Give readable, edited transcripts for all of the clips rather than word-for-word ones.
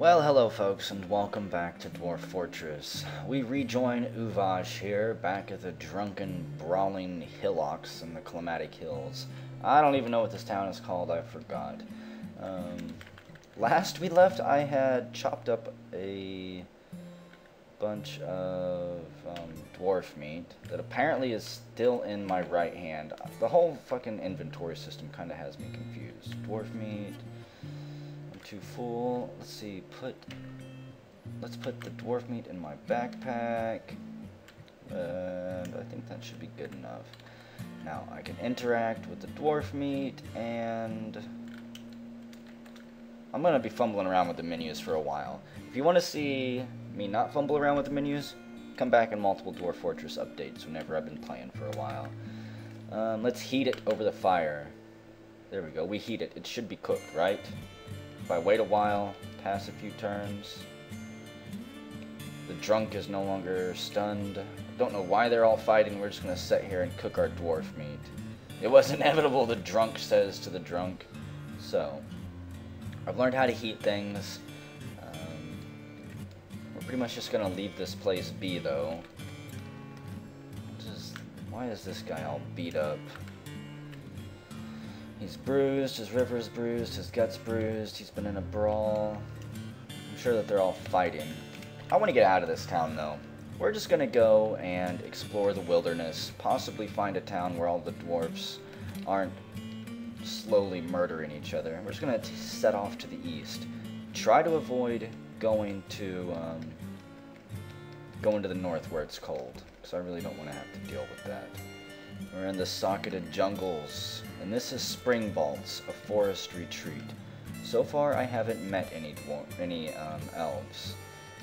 Well, hello folks, and welcome back to Dwarf Fortress. We rejoin Uvash here, back at the drunken, brawling hillocks in the Climatic Hills. I don't even know what this town is called, I forgot. Last we left, I had chopped up a bunch of dwarf meat that apparently is still in my right hand. The whole fucking inventory system kind of has me confused. Dwarf meat... too full. Let's see, let's put the dwarf meat in my backpack, and I think that should be good enough. Now I can interact with the dwarf meat, and I'm gonna be fumbling around with the menus for a while. If you want to see me not fumble around with the menus, come back in multiple Dwarf Fortress updates whenever I've been playing for a while. Let's heat it over the fire. There we go, we heat it. It should be cooked, right? If I wait a while, pass a few turns, the drunk is no longer stunned. Don't know why they're all fighting. We're just going to sit here and cook our dwarf meat. It was inevitable, the drunk says to the drunk. So, I've learned how to heat things. We're pretty much just going to leave this place be, though. Why is this guy all beat up? He's bruised, his river's bruised, his gut's bruised, he's been in a brawl. I'm sure that they're all fighting. I want to get out of this town, though. We're just going to go and explore the wilderness, possibly find a town where all the dwarfs aren't slowly murdering each other. We're just going to set off to the east. Try to avoid going to the north where it's cold, because I really don't want to have to deal with that. We're in the socketed jungles, and this is Spring Vaults, a forest retreat. So far, I haven't met any elves.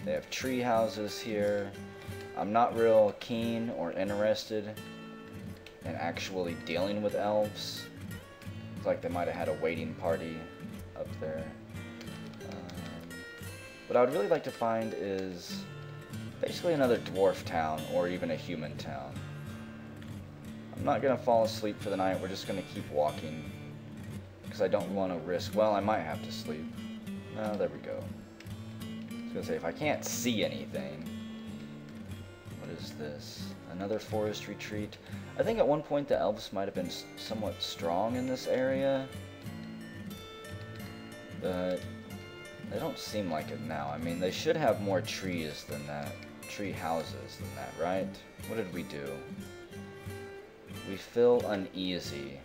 They have tree houses here. I'm not real keen or interested in actually dealing with elves. It's like they might have had a waiting party up there. What I would really like to find is basically another dwarf town, or even a human town. I'm not going to fall asleep for the night. We're just going to keep walking, because I don't want to risk... Well, I might have to sleep. No, there we go. I was going to say, if I can't see anything... What is this? Another forest retreat? I think at one point the elves might have been somewhat strong in this area, but they don't seem like it now. I mean, they should have more trees than that. Tree houses than that, right? What did we do? We feel uneasy.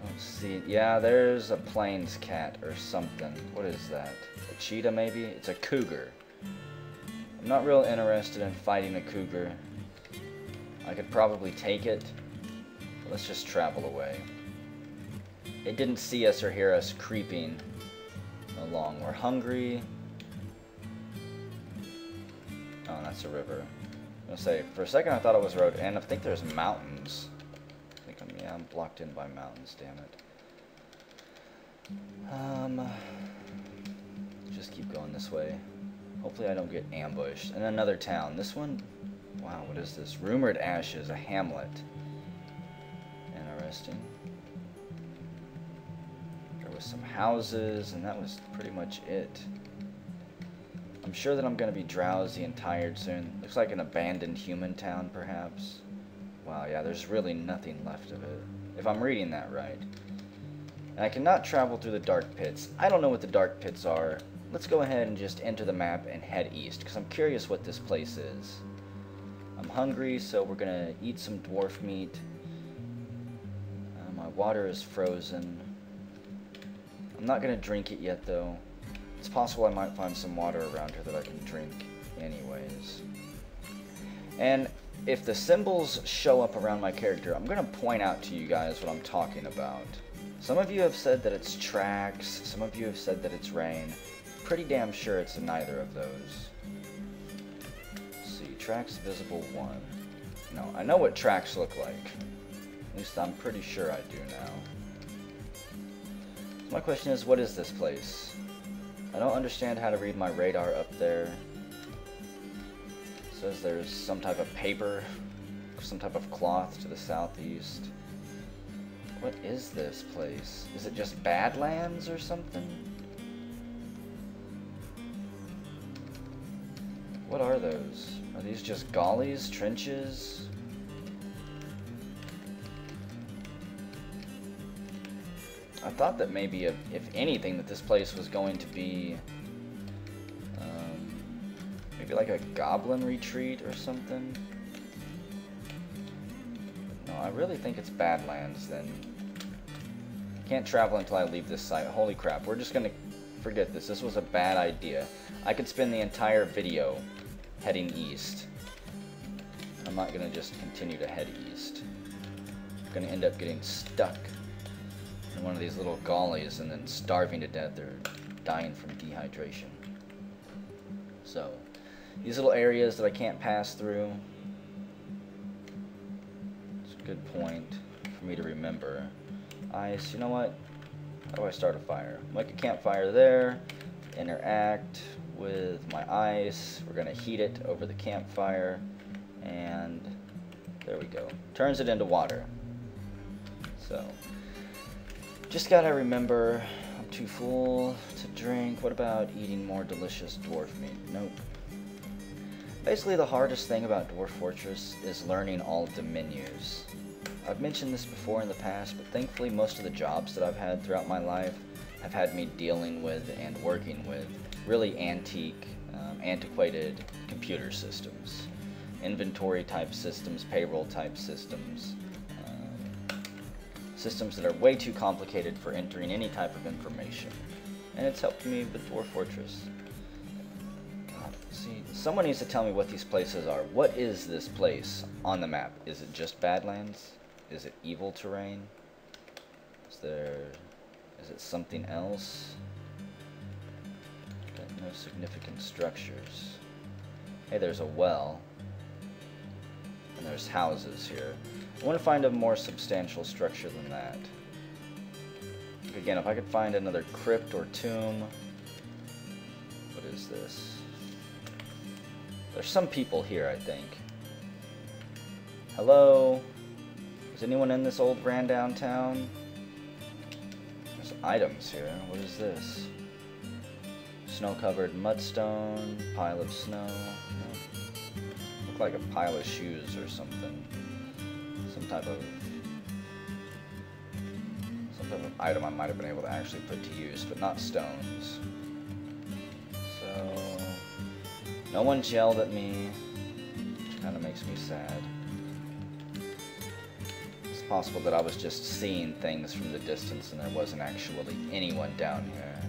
Let's see. Yeah, there's a plains cat or something. What is that? A cheetah, maybe? It's a cougar. I'm not real interested in fighting a cougar. I could probably take it. But let's just travel away. It didn't see us or hear us creeping along. We're hungry. Oh, that's a river. I was gonna say, for a second I thought it was a road, and I think there's mountains. Yeah, I'm blocked in by mountains, damn it. Just keep going this way. Hopefully I don't get ambushed. And another town. This one, wow, what is this? Rumored Ashes, a hamlet. Interesting. There was some houses, and that was pretty much it. I'm sure that I'm going to be drowsy and tired soon. Looks like an abandoned human town, perhaps. Wow, yeah, there's really nothing left of it, if I'm reading that right. And I cannot travel through the dark pits. I don't know what the dark pits are. Let's go ahead and just enter the map and head east, because I'm curious what this place is. I'm hungry, so we're going to eat some dwarf meat. My water is frozen. I'm not going to drink it yet, though. It's possible I might find some water around here that I can drink anyways. And if the symbols show up around my character, I'm going to point out to you guys what I'm talking about. Some of you have said that it's tracks, some of you have said that it's rain. Pretty damn sure it's neither of those. Let's see, tracks visible 1. No, I know what tracks look like. At least I'm pretty sure I do now. So my question is, what is this place? I don't understand how to read my radar up there. It says there's some type of paper, some type of cloth to the southeast. What is this place? Is it just Badlands or something? What are those? Are these just gullies, trenches? I thought that maybe, if anything, that this place was going to be maybe like a goblin retreat or something. No, I really think it's Badlands then. Can't travel until I leave this site. Holy crap, we're just gonna forget this. This was a bad idea. I could spend the entire video heading east. I'm not gonna just continue to head east. I'm gonna end up getting stuck in one of these little gullies and then starving to death or dying from dehydration. So, these little areas that I can't pass through. It's a good point for me to remember. Ice, you know what? How do I start a fire? Make a campfire there, interact with my ice. We're gonna heat it over the campfire, and there we go. Turns it into water. So, just gotta remember, I'm too full to drink. What about eating more delicious dwarf meat? Nope. Basically, the hardest thing about Dwarf Fortress is learning all of the menus. I've mentioned this before in the past, but thankfully most of the jobs that I've had throughout my life have had me dealing with and working with really antiquated computer systems. Inventory type systems, payroll type systems, systems that are way too complicated for entering any type of information. And it's helped me with Dwarf Fortress. God, see, someone needs to tell me what these places are. What is this place on the map? Is it just Badlands? Is it evil terrain? Is it something else? Got no significant structures. Hey, there's a well. And there's houses here. I want to find a more substantial structure than that. Again, if I could find another crypt or tomb. What is this? There's some people here, I think. Hello? Is anyone in this old ran down town? There's items here. What is this? Snow-covered mudstone, pile of snow. No. Look like a pile of shoes or something. Some type of item I might have been able to actually put to use, but not stones. So, no one's yelled at me, which kind of makes me sad. It's possible that I was just seeing things from the distance and there wasn't actually anyone down here.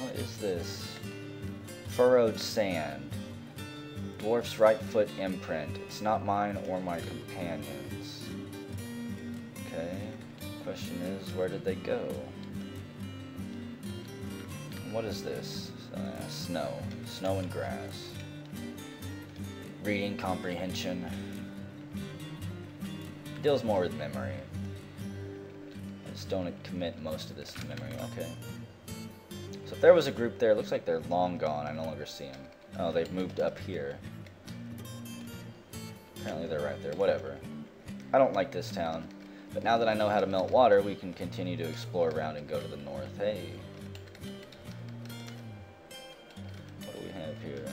What is this? Furrowed sand. Dwarf's right foot imprint. It's not mine or my companion's. Okay. Question is, where did they go? What is this? Snow. Snow and grass. Reading comprehension. Deals more with memory. I just don't commit most of this to memory. Okay. So if there was a group there, it looks like they're long gone. I no longer see them. Oh, they've moved up here. Apparently they're right there. Whatever. I don't like this town. But now that I know how to melt water, we can continue to explore around and go to the north. Hey. What do we have here?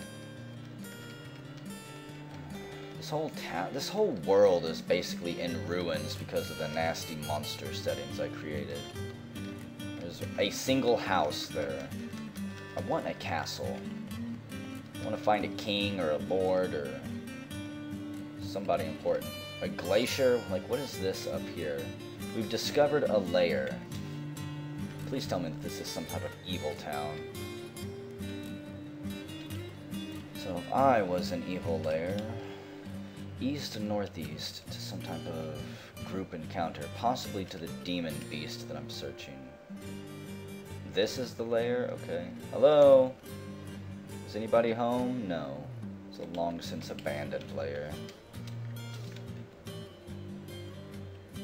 This whole world is basically in ruins because of the nasty monster settings I created. There's a single house there. I want a castle. I want to find a king or a lord or somebody important. A glacier? Like, what is this up here? We've discovered a lair. Please tell me that this is some type of evil town. So if I was an evil lair, east and northeast to some type of group encounter, possibly to the demon beast that I'm searching. This is the lair? Okay. Hello? Is anybody home? No. It's a long since abandoned lair.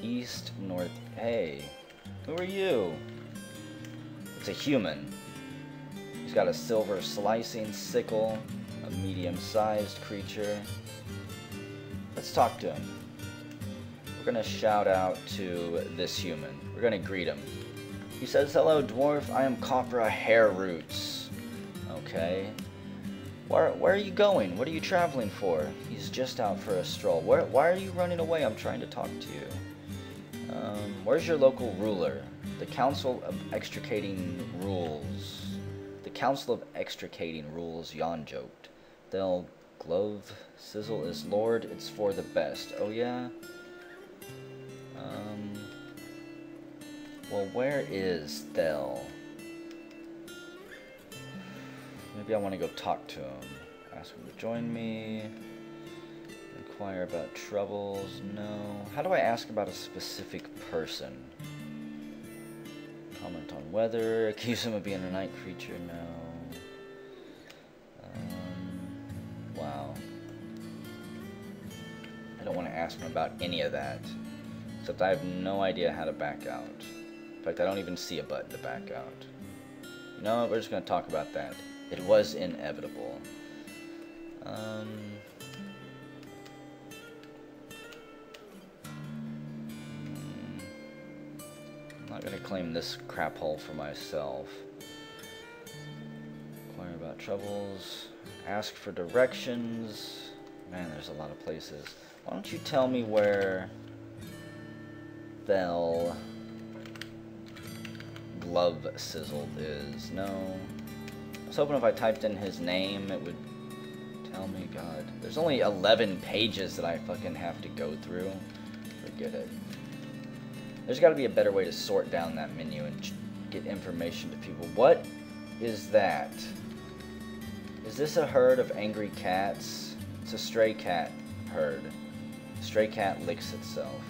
East, north. Hey, who are you? It's a human. He's got a silver slicing sickle, a medium-sized creature. Let's talk to him. gonna shout out to this human. We're gonna greet him. He says, "Hello, dwarf. I am Copra Hair Roots." Okay. Where are you going? What are you traveling for? He's just out for a stroll. Why are you running away? I'm trying to talk to you. Where's your local ruler? The Council of Extricating Rules. The Council of Extricating Rules, yawn joked. They'll glove sizzle is lord, it's for the best. Oh yeah? Well, where is Thel? Maybe I want to go talk to him. Ask him to join me. Inquire about troubles. No. How do I ask about a specific person? Comment on weather. Accuse him of being a night creature. No. Wow. I don't want to ask him about any of that. Except I have no idea how to back out. In fact, I don't even see a button to back out. You know what? We're just going to talk about that. It was inevitable. I'm not gonna claim this crap hole for myself. Inquire about troubles. Ask for directions. Man, there's a lot of places. Why don't you tell me where Thel Glove Sizzled is? No. I was hoping if I typed in his name, it would tell me. God, there's only 11 pages that I fucking have to go through. Forget it. There's got to be a better way to sort down that menu and get information to people. What is that? Is this a herd of angry cats? It's a stray cat herd. Stray cat licks itself.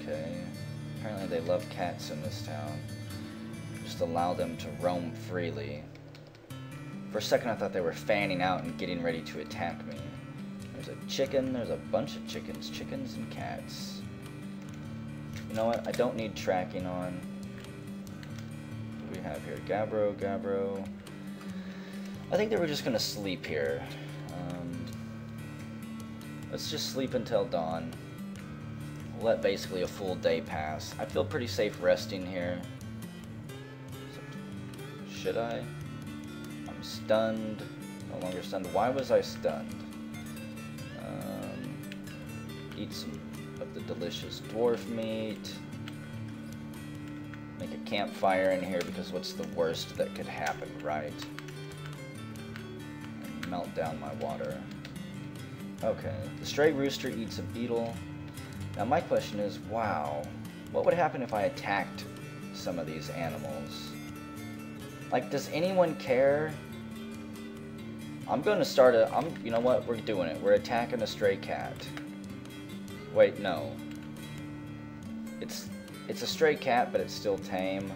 Okay. Apparently they love cats in this town. Just allow them to roam freely. For a second I thought they were fanning out and getting ready to attack me. There's a chicken, there's a bunch of chickens. Chickens and cats. You know what? I don't need tracking on. What do we have here? Gabbro. I think they were just gonna sleep here. Let's just sleep until dawn. We'll let basically a full day pass. I feel pretty safe resting here. Should I? I'm stunned. No longer stunned. Why was I stunned? Eat some of the delicious dwarf meat. Make a campfire in here because what's the worst that could happen, right? And melt down my water. Okay. The stray rooster eats a beetle. Now my question is, wow, what would happen if I attacked some of these animals? Like, does anyone care? I'm gonna start you know what, we're doing it. We're attacking a stray cat. Wait, no. It's a stray cat, but it's still tame.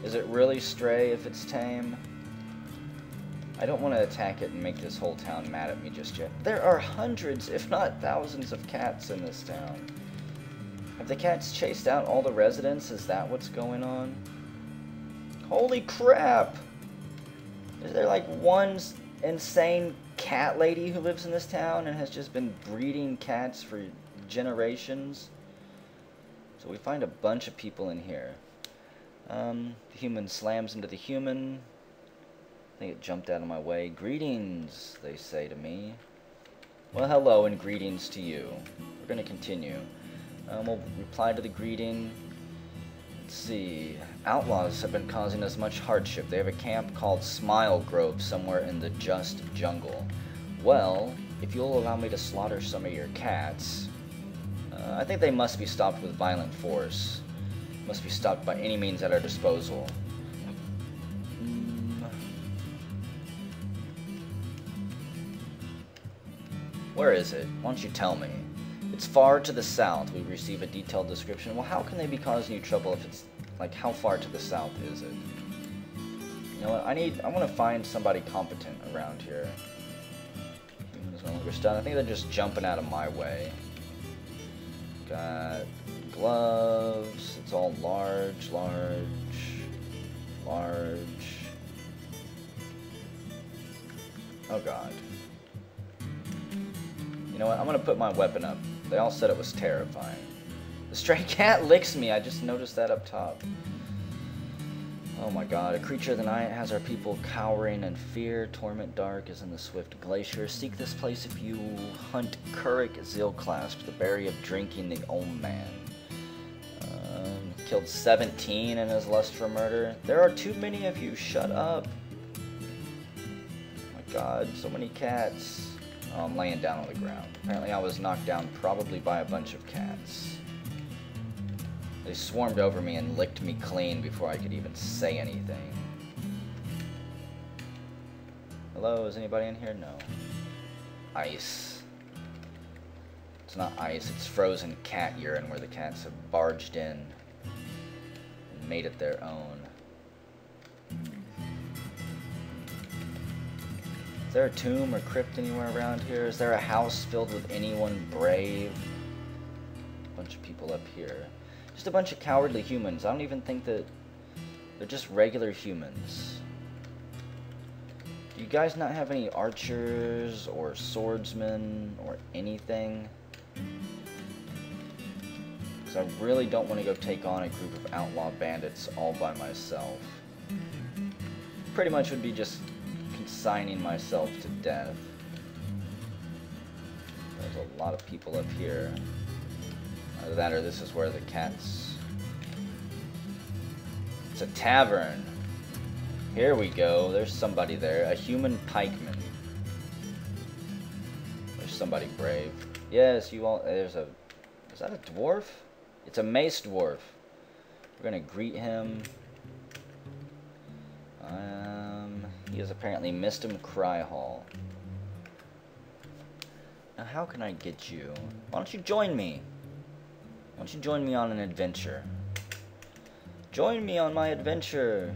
Is it really stray if it's tame? I don't want to attack it and make this whole town mad at me just yet. There are hundreds, if not thousands, of cats in this town. Have the cats chased out all the residents? Is that what's going on? Holy crap! Is there like one insane cat lady who lives in this town and has just been breeding cats for generations? So we find a bunch of people in here. The human slams into the human. I think it jumped out of my way. Greetings, they say to me. Well, hello and greetings to you. We're going to continue. We'll reply to the greeting. Let's see. Outlaws have been causing us much hardship. They have a camp called Smile Grove somewhere in the Just Jungle. Well, if you'll allow me to slaughter some of your cats, I think they must be stopped with violent force. Must be stopped by any means at our disposal. Where is it? Why don't you tell me? It's far to the south. We receive a detailed description. Well, how can they be causing you trouble if it's, like, how far to the south is it? You know what? I want to find somebody competent around here. Humans no longer stunned. I think they're just jumping out of my way. Got gloves. It's all large. Oh, God. You know what? I'm gonna put my weapon up. They all said it was terrifying. The stray cat licks me. I just noticed that up top. Oh my god. A creature of the night has our people cowering in fear. Torment dark is in the swift glacier. Seek this place if you hunt Kurik Zilclasp, the berry of drinking the Om Man. Killed 17 in his lust for murder. There are too many of you. Shut up. Oh my god. So many cats. Oh, I'm laying down on the ground. Apparently I was knocked down probably by a bunch of cats. They swarmed over me and licked me clean before I could even say anything. Hello, is anybody in here? No. Ice. It's not ice, it's frozen cat urine where the cats have barged in and made it their own. Is there a tomb or crypt anywhere around here? Is there a house filled with anyone brave? A bunch of people up here. Just a bunch of cowardly humans. I don't even think that they're just regular humans. Do you guys not have any archers or swordsmen or anything? Because I really don't want to go take on a group of outlaw bandits all by myself. Pretty much would be just consigning myself to death. There's a lot of people up here. Either that or this is where the cats... It's a tavern. Here we go. There's somebody there. A human pikeman. There's somebody brave. Yes, you all... There's a... Is that a dwarf? It's a mace dwarf. We're gonna greet him. He has apparently Mistum Cryhall. Now how can I get you? Why don't you join me? Why don't you join me on an adventure? Join me on my adventure.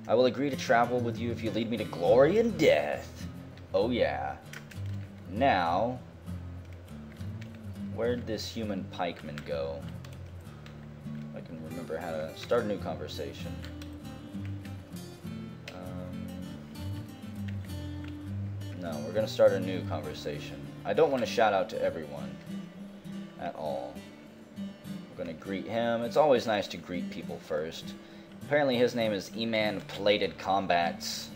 I will agree to travel with you if you lead me to glory and death. Oh yeah. Now, where'd this human pikeman go? I can remember how to start a new conversation. No, we're gonna start a new conversation. I don't want to shout out to everyone at all. We're gonna greet him. It's always nice to greet people first. Apparently his name is Eman Plated Combats.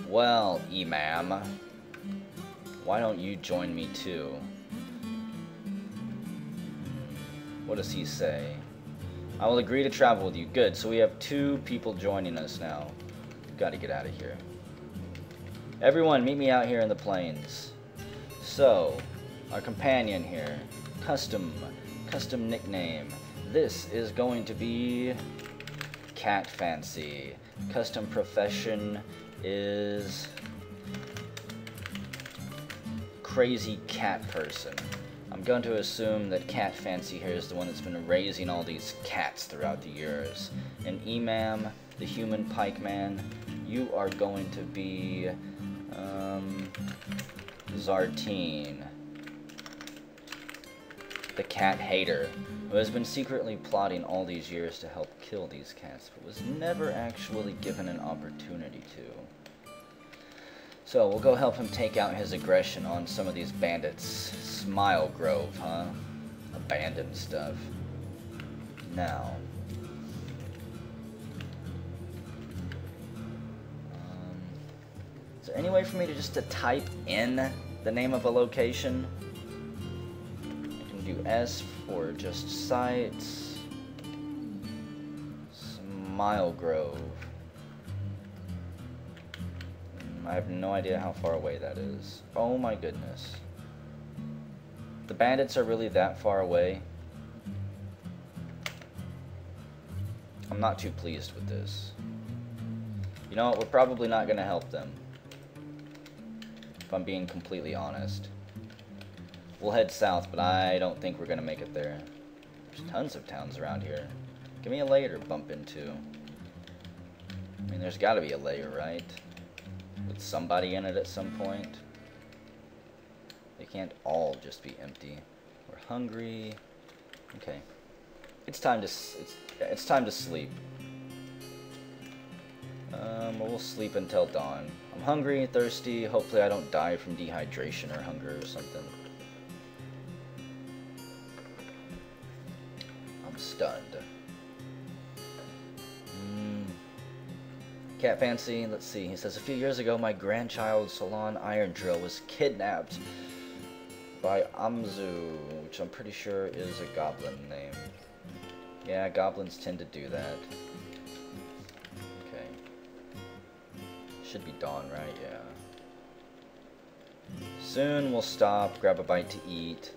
Well, Emam, why don't you join me too? What does he say? I will agree to travel with you. Good, so we have 2 people joining us now. We've got to get out of here. Everyone, meet me out here in the plains. So, our companion here, custom nickname. This is going to be Cat Fancy. Custom profession is crazy cat person. I'm going to assume that Cat Fancy here is the one that's been raising all these cats throughout the years. And Emam, the human pikeman, you are going to be Zartine, the cat hater, who has been secretly plotting all these years to help kill these cats, but was never actually given an opportunity to. So we'll go help him take out his aggression on some of these bandits. Smile Grove, huh? Abandoned stuff. Now, is there any way for me to just type in the name of a location? I can do S for just sites. Smile Grove. I have no idea how far away that is. Oh my goodness. The bandits are really that far away? I'm not too pleased with this. You know what, we're probably not going to help them. If I'm being completely honest. We'll head south, but I don't think we're going to make it there. There's tons of towns around here. Give me a layer to bump into. I mean, there's got to be a layer, right? With somebody in it at some point. They can't all just be empty. We're hungry. Okay. It's time to sleep. We'll sleep until dawn. I'm hungry, thirsty. Hopefully I don't die from dehydration or hunger or something. Stunned. Cat Fancy, let's see. He says, a few years ago, my grandchild Salon Iron Drill was kidnapped by Amzu, which I'm pretty sure is a goblin name. Yeah, goblins tend to do that. Okay. Should be dawn, right? Yeah. Soon we'll stop, grab a bite to eat,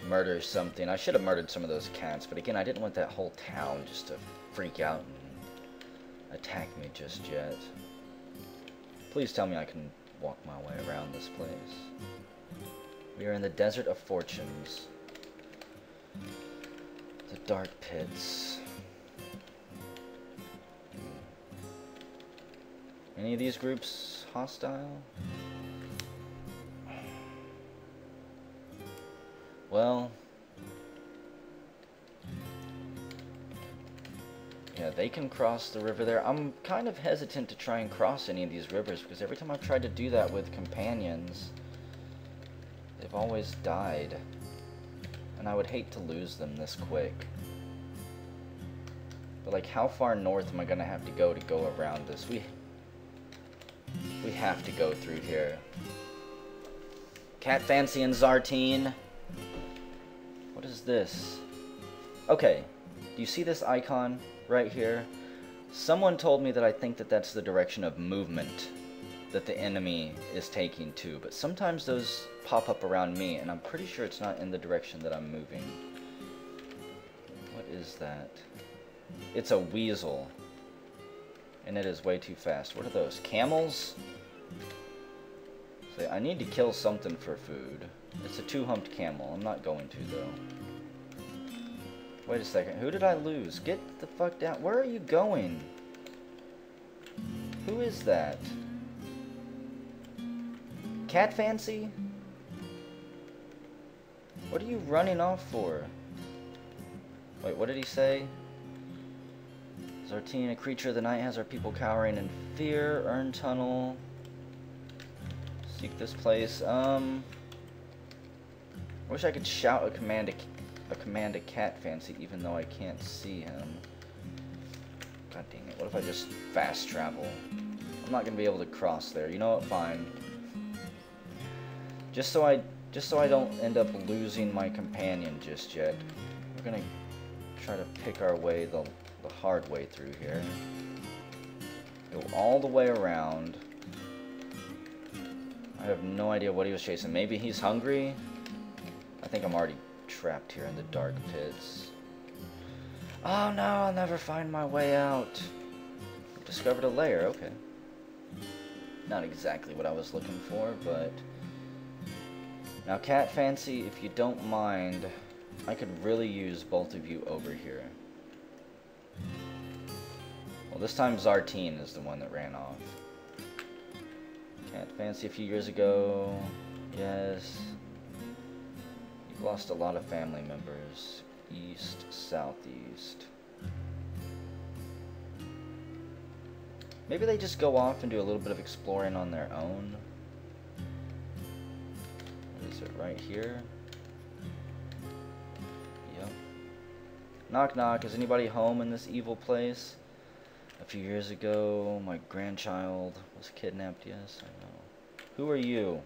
murder something. I should have murdered some of those cats, but again, I didn't want that whole town just to freak out and attack me just yet. Please tell me I can walk my way around this place. We are in the Desert of Fortunes. The Dark Pits. Any of these groups hostile? Well, yeah, they can cross the river there. I'm kind of hesitant to try and cross any of these rivers because every time I've tried to do that with companions, they've always died. And I would hate to lose them this quick. But like, how far north am I gonna have to go around this? We have to go through here. Cat Fancy and Zartine. What is this? Okay, do you see this icon right here? Someone told me that I think that that's the direction of movement that the enemy is taking too, but sometimes those pop up around me, and I'm pretty sure it's not in the direction that I'm moving. What is that? It's a weasel, and it is way too fast. What are those? Camels? So I need to kill something for food. It's a two-humped camel. I'm not going to, though. Wait a second. Who did I lose? Get the fuck down. Where are you going? Who is that? Cat Fancy? What are you running off for? Wait, what did he say? Zartine, a creature of the night, has our people cowering in fear. Earn tunnel. Seek this place. I wish I could shout a command to Cat Fancy, even though I can't see him. God dang it! What if I just fast travel? I'm not gonna be able to cross there. You know what? Fine. Just so I don't end up losing my companion just yet. We're gonna try to pick our way the hard way through here. Go all the way around. I have no idea what he was chasing. Maybe he's hungry? I think I'm already trapped here in the dark pits. Oh no, I'll never find my way out. Discovered a lair, okay. Not exactly what I was looking for, but... Now, Cat Fancy, if you don't mind, I could really use both of you over here. Well, this time Zartine is the one that ran off. Cat Fancy a few years ago, yes. You've lost a lot of family members. East, southeast. Maybe they just go off and do a little bit of exploring on their own. What is it, right here? Yep. Knock knock, is anybody home in this evil place? A few years ago, my grandchild was kidnapped, yes, I know. Who are you?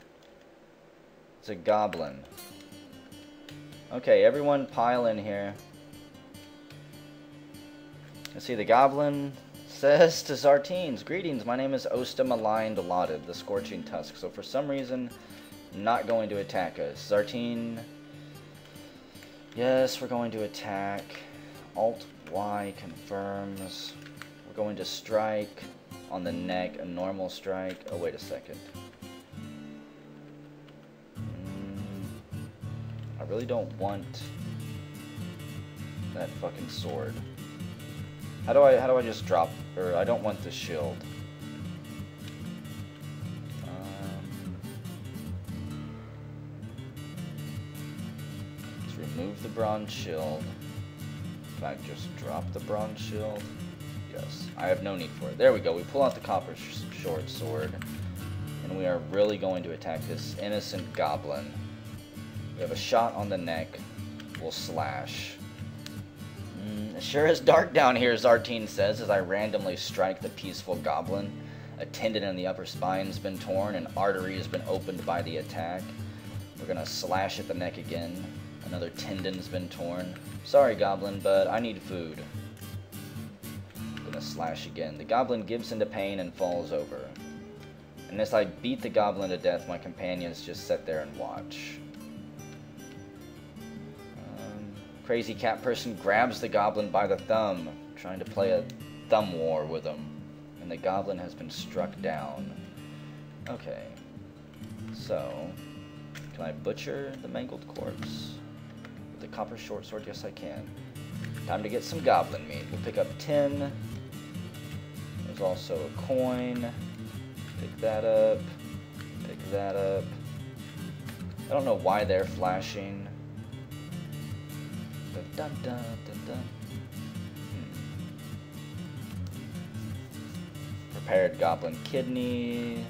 It's a goblin. Okay, everyone pile in here. Let's see, the goblin says to Zartines, greetings, my name is Osta Maligned Allotted, the Scorching Tusk. So for some reason, not going to attack us. Zartine, yes, we're going to attack. Alt-Y confirms. We're going to strike on the neck, a normal strike. Oh, wait a second. I really don't want that fucking sword. How do I just drop, or I don't want the shield. Let's remove the bronze shield. Can I just drop the bronze shield? Yes, I have no need for it. There we go, we pull out the copper short sword, and we are really going to attack this innocent goblin. We have a shot on the neck, we'll slash. It sure is dark down here, Zartine says as I randomly strike the peaceful goblin. A tendon in the upper spine's been torn, an artery has been opened by the attack. We're gonna slash at the neck again. Another tendon's been torn. Sorry, goblin, but I need food. Gonna slash again. The goblin gives into pain and falls over. And as I beat the goblin to death, my companions just sit there and watch. Crazy cat person grabs the goblin by the thumb, trying to play a thumb war with him. And the goblin has been struck down. Okay. So, can I butcher the mangled corpse? With the copper short sword? Yes, I can. Time to get some goblin meat. We'll pick up 10. There's also a coin. Pick that up. Pick that up. I don't know why they're flashing. Dun, dun, dun, dun. Prepared goblin kidney.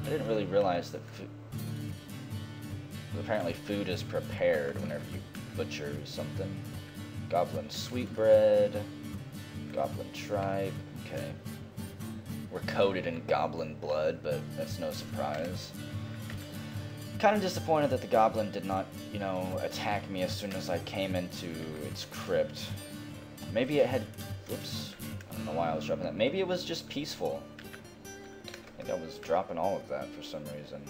I didn't really realize that apparently food is prepared whenever you butcher something. Goblin sweetbread. Goblin tripe. Okay. We're coated in goblin blood, but that's no surprise. Kind of disappointed that the goblin did not, you know, attack me as soon as I came into its crypt. Maybe it had... Oops. I don't know why I was dropping that. Maybe it was just peaceful. I think I was dropping all of that for some reason.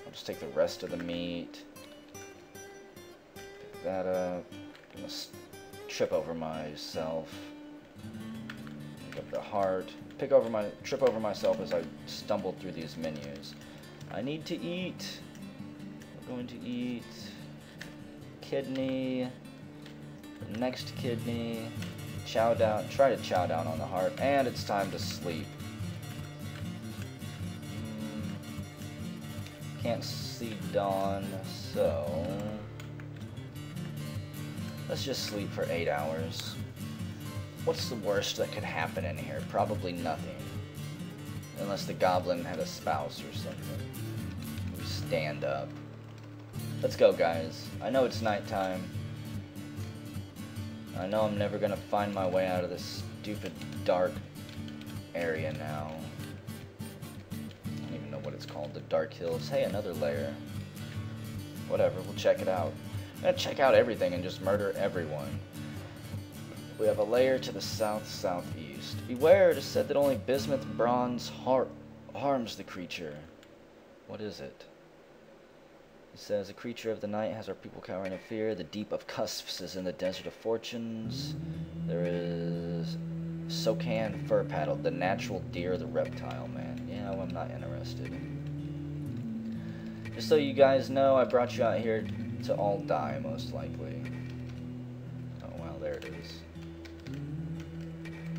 I'll just take the rest of the meat. Pick that up. I'm gonna trip over myself. Pick up the heart. Trip over myself as I stumbled through these menus. I need to eat. We're going to eat kidney, the next kidney, chow down, try to chow down on the heart, and it's time to sleep. Can't see dawn, so let's just sleep for 8 hours. What's the worst that could happen in here? Probably nothing. Unless the goblin had a spouse or something. We stand up. Let's go, guys. I know it's nighttime. I know I'm never gonna find my way out of this stupid dark area now. I don't even know what it's called. The Dark Hills. Hey, another lair. Whatever, we'll check it out. I'm gonna check out everything and just murder everyone. We have a lair to the south-southeast. Beware, it is said that only bismuth bronze harms the creature. What is it? It says, a creature of the night has our people cowering in fear. The deep of cusps is in the desert of fortunes. There is Socan fur paddle, the natural deer, the reptile, man. Yeah, well, I'm not interested. Just so you guys know, I brought you out here to all die, most likely. Oh, wow, there it is.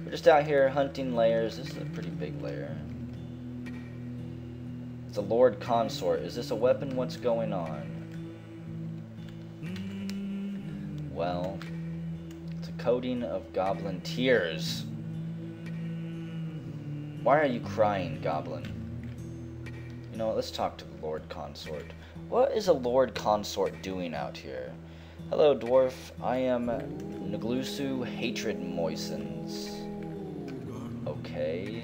We're just out here hunting lairs. This is a pretty big lair. It's a Lord Consort. Is this a weapon? What's going on? Well, it's a coating of goblin tears. Why are you crying, goblin? You know what? Let's talk to the Lord Consort. What is a Lord Consort doing out here? Hello, Dwarf. I am Nglusu Hatred Moistens. Okay.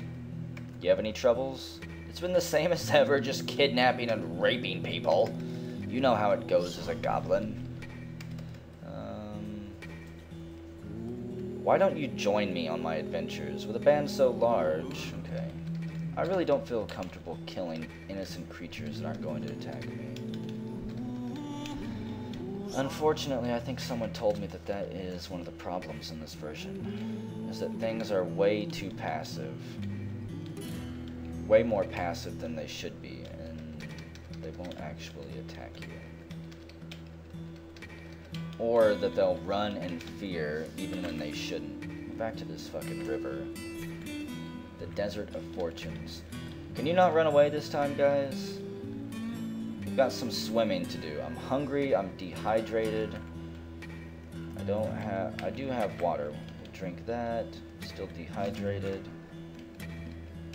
You have any troubles? It's been the same as ever, just kidnapping and raping people. You know how it goes as a goblin. Why don't you join me on my adventures? With a band so large... Okay. I really don't feel comfortable killing innocent creatures that aren't going to attack me. Unfortunately, I think someone told me that that is one of the problems in this version. Is that things are way too passive. Way more passive than they should be, and they won't actually attack you. Or that they'll run in fear even when they shouldn't. Back to this fucking river. The Desert of Fortunes. Can you not run away this time, guys? We've got some swimming to do. I'm hungry, I'm dehydrated. I do have water. We'll drink that. Still dehydrated.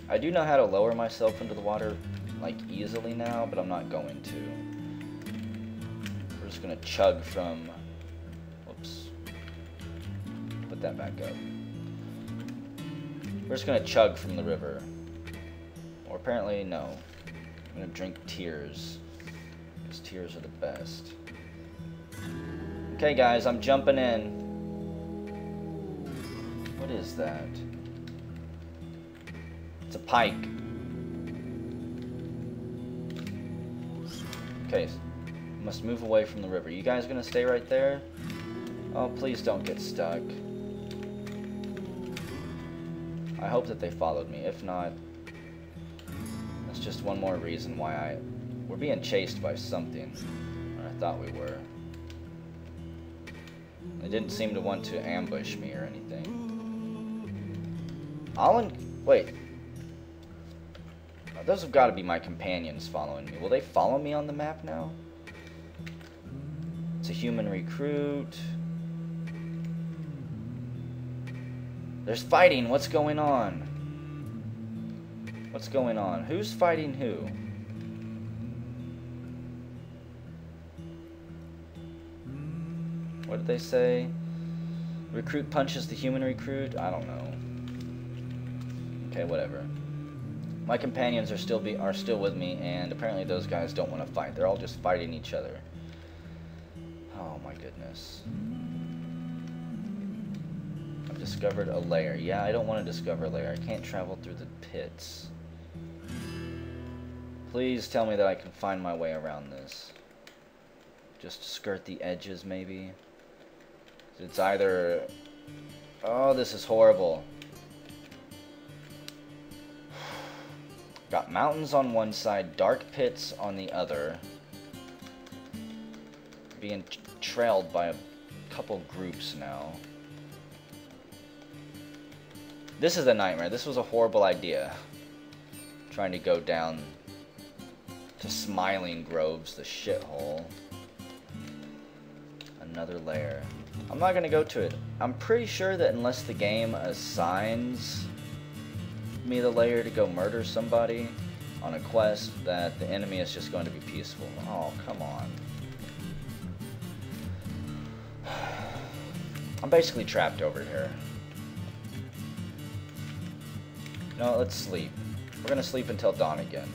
I do know how to lower myself into the water, like, easily now, but I'm not going to. We're just gonna chug from... Whoops. put that back up. We're just gonna chug from the river. Or apparently, no. I'm gonna drink tears. Because tears are the best. Okay, guys, I'm jumping in. What is that? It's a pike. Okay, must move away from the river. You guys gonna stay right there? Oh, please don't get stuck. I hope that they followed me. If not, that's just one more reason why we're being chased by something. Or I thought we were. They didn't seem to want to ambush me or anything. Wait. Those have got to be my companions following me. Will they follow me on the map now? It's a human recruit. There's fighting. What's going on? What's going on? Who's fighting who? What did they say? Recruit punches the human recruit? I don't know. Okay, whatever. My companions are still with me, and apparently those guys don't want to fight. They're all just fighting each other. Oh my goodness. I've discovered a lair. Yeah, I don't want to discover a lair. I can't travel through the pits. Please tell me that I can find my way around this. Just skirt the edges, maybe. It's either... Oh, this is horrible. Got mountains on one side, dark pits on the other. Being trailed by a couple groups now. This is a nightmare. This was a horrible idea. Trying to go down to Smiling Groves, the shithole. Another lair. I'm not gonna go to it. I'm pretty sure that unless the game assigns me the lair to go murder somebody on a quest, that the enemy is just going to be peaceful. Oh, come on. I'm basically trapped over here. No, let's sleep. We're gonna sleep until dawn again.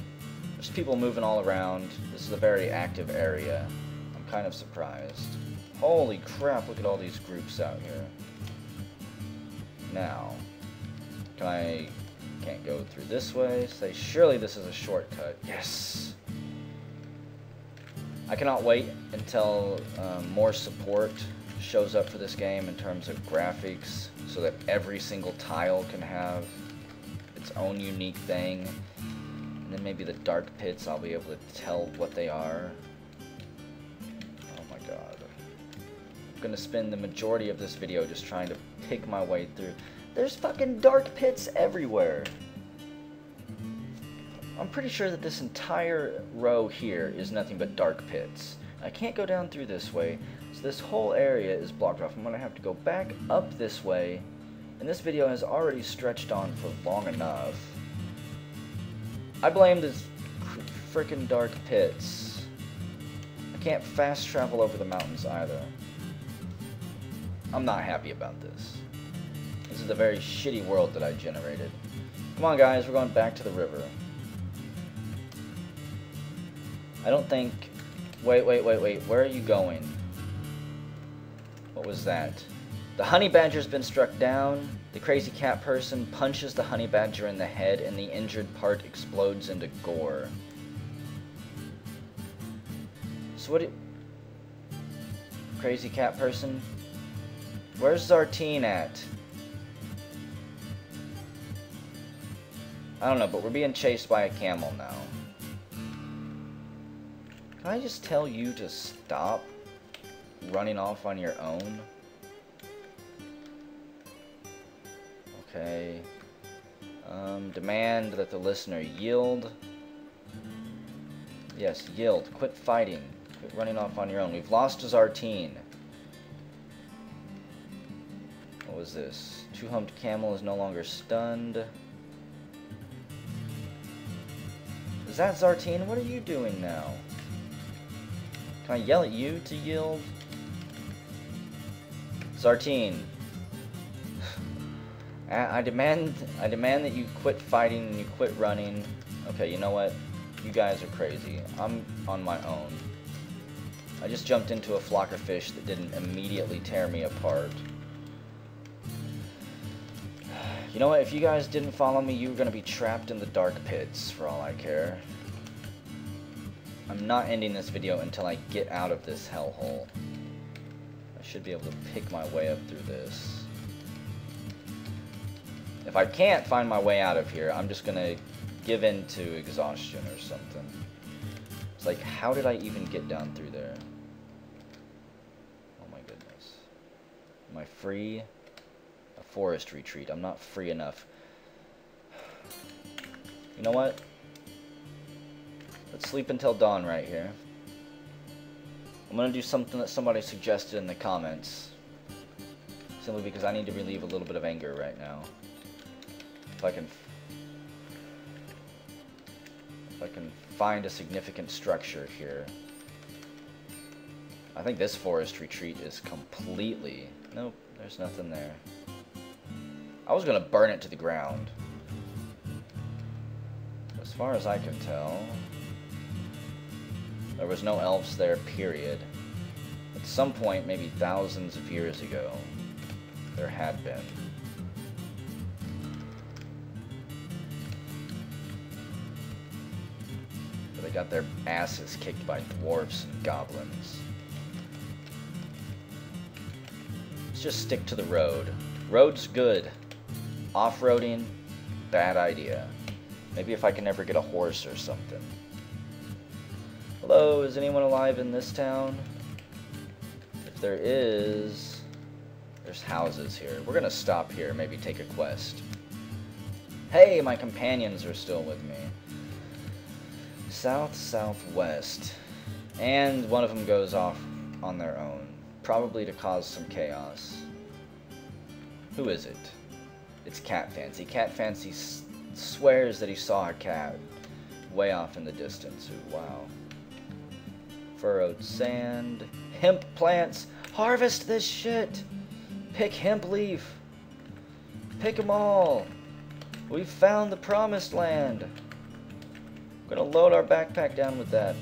There's people moving all around. This is a very active area. I'm kind of surprised. Holy crap, look at all these groups out here. Now, can't go through this way. Say, surely this is a shortcut. Yes! I cannot wait until more support shows up for this game in terms of graphics, so that every single tile can have its own unique thing. And then maybe the dark pits, I'll be able to tell what they are. Oh my god. I'm gonna spend the majority of this video just trying to pick my way through. There's fucking dark pits everywhere. I'm pretty sure that this entire row here is nothing but dark pits. I can't go down through this way, so this whole area is blocked off. I'm gonna have to go back up this way, and this video has already stretched on for long enough. I blame this frickin' dark pits. I can't fast travel over the mountains either. I'm not happy about this. This is a very shitty world that I generated. Come on, guys, we're going back to the river. I don't think... Wait, where are you going? What was that? The honey badger's been struck down. The crazy cat person punches the honey badger in the head, and the injured part explodes into gore. So what crazy cat person? Where's Ch.3 at? I don't know, but we're being chased by a camel now. Can I just tell you to stop running off on your own? Okay. Demand that the listener yield. Yes, yield. Quit fighting. Quit running off on your own. We've lost Ch.3. What was this? Two-humped camel is no longer stunned. Is that Ch.3? What are you doing now? Can I yell at you to yield? Ch.3. I demand that you quit fighting and you quit running. Okay, you know what? You guys are crazy. I'm on my own. I just jumped into a flock of fish that didn't immediately tear me apart. You know what? If you guys didn't follow me, you were going to be trapped in the dark pits, for all I care. I'm not ending this video until I get out of this hellhole. I should be able to pick my way up through this. If I can't find my way out of here, I'm just going to give in to exhaustion or something. It's like, how did I even get down through there? Oh my goodness. Am I free? A forest retreat. I'm not free enough. You know what? Let's sleep until dawn right here. I'm gonna do something that somebody suggested in the comments. Simply because I need to relieve a little bit of anger right now. If I can find a significant structure here. I think this forest retreat is completely... Nope, there's nothing there. I was gonna burn it to the ground. As far as I can tell, there was no elves there, period. At some point, maybe thousands of years ago, there had been. But they got their asses kicked by dwarfs and goblins. Let's just stick to the road. Road's good. Off-roading, bad idea. Maybe if I can ever get a horse or something. Hello, is anyone alive in this town? If there is, there's houses here. We're gonna stop here, maybe take a quest. Hey, my companions are still with me. South-southwest. And one of them goes off on their own. Probably to cause some chaos. Who is it? It's Cat Fancy. Cat Fancy swears that he saw a cat way off in the distance. Ooh, wow. Furrowed sand. Hemp plants. Harvest this shit. Pick hemp leaf. Pick them all. We've found the promised land. We're gonna load our backpack down with that.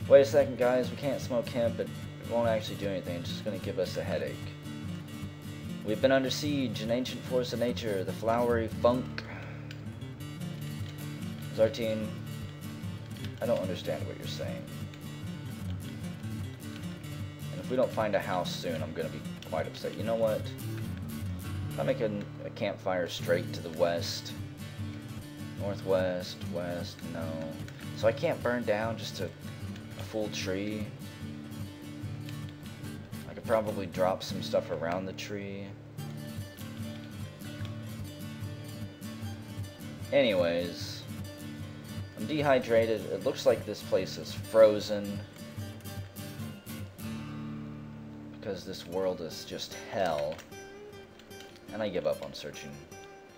Wait a second, guys. We can't smoke hemp, but it won't actually do anything. It's just gonna give us a headache. We've been under siege, an ancient force of nature, the flowery funk. Zartine, I don't understand what you're saying. And if we don't find a house soon, I'm going to be quite upset. You know what? If I make a campfire straight to the west, northwest, west, no. So I can't burn down just a full tree. I could probably drop some stuff around the tree. Anyways, I'm dehydrated. It looks like this place is frozen because this world is just hell. And I give up on searching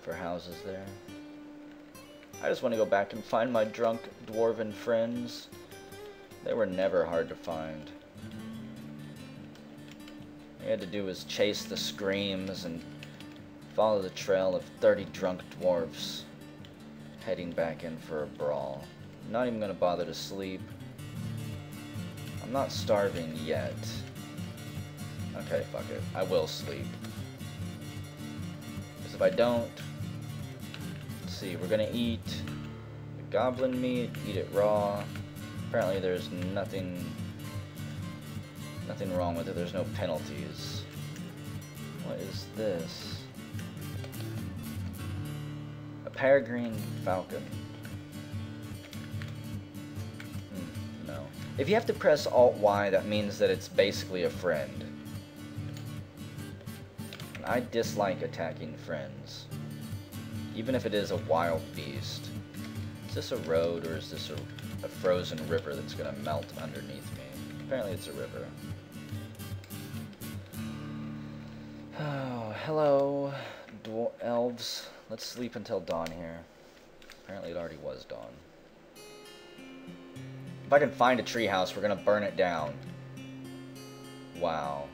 for houses there. I just want to go back and find my drunk dwarven friends. They were never hard to find. All you had to do was chase the screams and follow the trail of 30 drunk dwarves heading back in for a brawl. I'm not even going to bother to sleep. I'm not starving yet. Okay, fuck it. I will sleep. Because if I don't... Let's see, we're going to eat the goblin meat, eat it raw. Apparently there's nothing wrong with it. There's no penalties. What is this? A peregrine falcon. No. If you have to press Alt-Y, that means that it's basically a friend. And I dislike attacking friends. Even if it is a wild beast. Is this a road or is this a frozen river that's going to melt underneath me? Apparently it's a river. Oh, hello, elves. Let's sleep until dawn here. Apparently it already was dawn. If I can find a treehouse, we're gonna burn it down. Wow.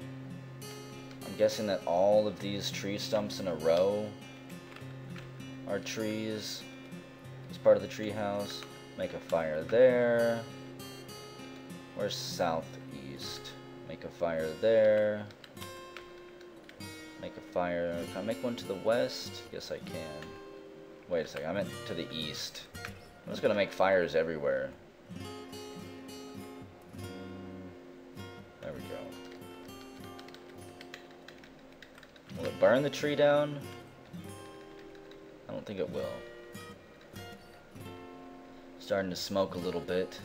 I'm I'm guessing that all of these tree stumps in a row are trees. It's part of the tree house. Make a fire there. Where's southeast? Make a fire there. Make a fire. Can I make one to the west? Yes, I can. Wait a second. I meant to the east. I'm just gonna make fires everywhere. There we go. Will it burn the tree down? I don't think it will. Starting to smoke a little bit.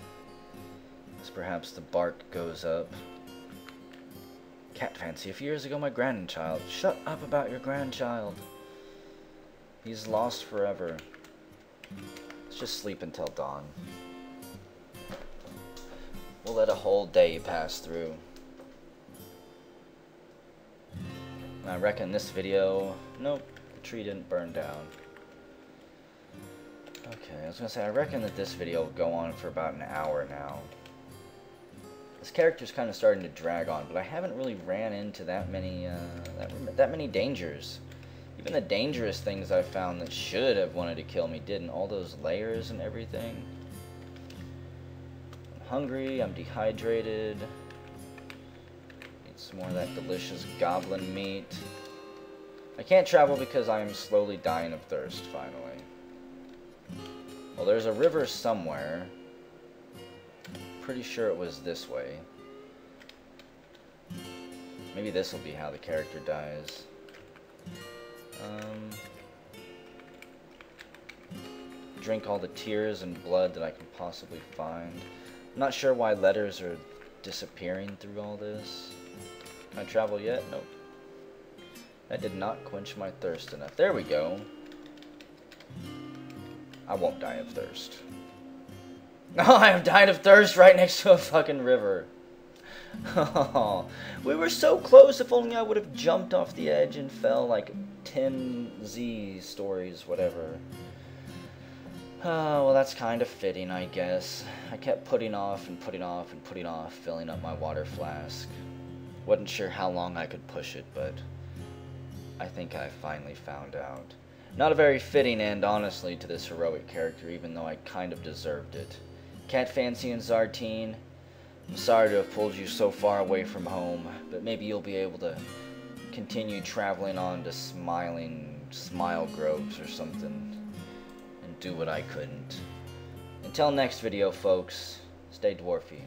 As perhaps the bark goes up. Cat fancy. A few years ago, my grandchild. Shut up about your grandchild. He's lost forever. Let's just sleep until dawn. We'll let a whole day pass through. I reckon this video... Nope, the tree didn't burn down. Okay, I was gonna say, I reckon that this video will go on for about an hour now. This character's kind of starting to drag on, but I haven't really ran into that many dangers. Even the dangerous things I found that should have wanted to kill me didn't. All those layers and everything. I'm hungry, I'm dehydrated. Need some more of that delicious goblin meat. I can't travel because I'm slowly dying of thirst, finally. Well, there's a river somewhere. Pretty sure it was this way. Maybe this will be how the character dies. Drink all the tears and blood that I can possibly find. I'm not sure why letters are disappearing through all this. Can I travel yet? Nope. That did not quench my thirst enough. There we go. I won't die of thirst. No, I have died of thirst right next to a fucking river. Oh, we were so close. If only I would have jumped off the edge and fell like 10 Z stories, whatever. Oh, well, that's kind of fitting, I guess. I kept putting off and putting off and putting off filling up my water flask. Wasn't sure how long I could push it, but I think I finally found out. Not a very fitting end, honestly, to this heroic character, even though I kind of deserved it. Cat Fancy and Zartine, I'm sorry to have pulled you so far away from home, but maybe you'll be able to continue traveling on to Smile Groves or something, and do what I couldn't. Until next video, folks, stay dwarfy.